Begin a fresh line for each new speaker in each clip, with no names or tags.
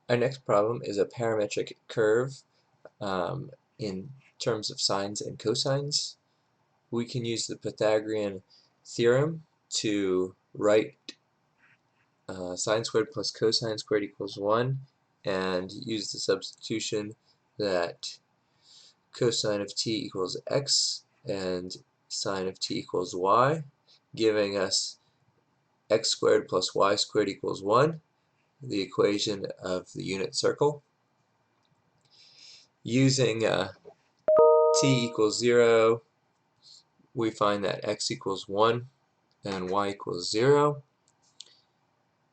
Our next problem is a parametric curve in terms of sines and cosines. We can use the Pythagorean theorem to write sine squared plus cosine squared equals 1 and use the substitution that cosine of t equals x and sine of t equals y, giving us x squared plus y squared equals 1, the equation of the unit circle. Using t equals 0, we find that x equals 1 and y equals 0.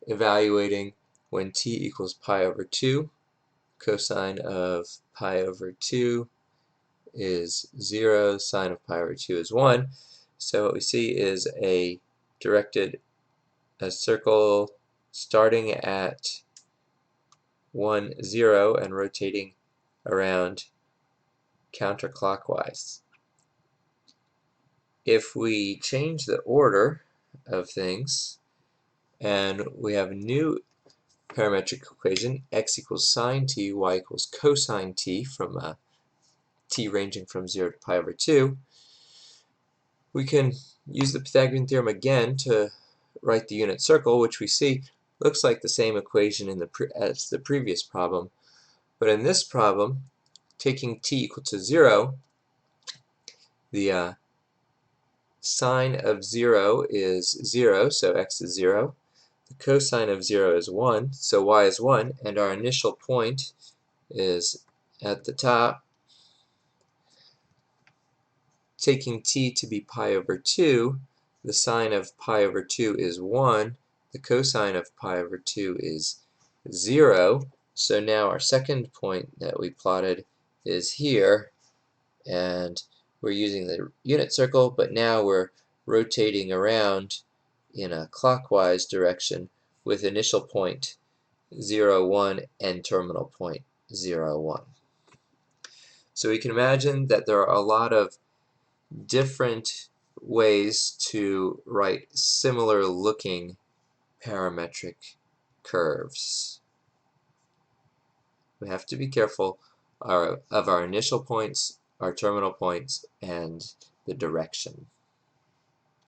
Evaluating when t equals pi over 2, cosine of pi over 2 is 0, sine of pi over 2 is 1. So what we see is a circle starting at 1, 0 and rotating around counterclockwise. If we change the order of things and we have a new parametric equation, x equals sine t, y equals cosine t, from t ranging from 0 to pi over 2, we can use the Pythagorean theorem again to write the unit circle, which we see looks like the same equation as the previous problem. But in this problem, taking t equal to 0, the sine of 0 is 0, so x is 0. The cosine of 0 is 1, so y is 1, and our initial point is at the top. Taking t to be pi over 2, the sine of pi over 2 is 1, the cosine of pi over 2 is 0, so now our second point that we plotted is here, and we're using the unit circle, but now we're rotating around in a clockwise direction with initial point 0, 1 and terminal point 0, 1. So we can imagine that there are a lot of different ways to write similar looking parametric curves. We have to be careful of our initial points, our terminal points, and the direction.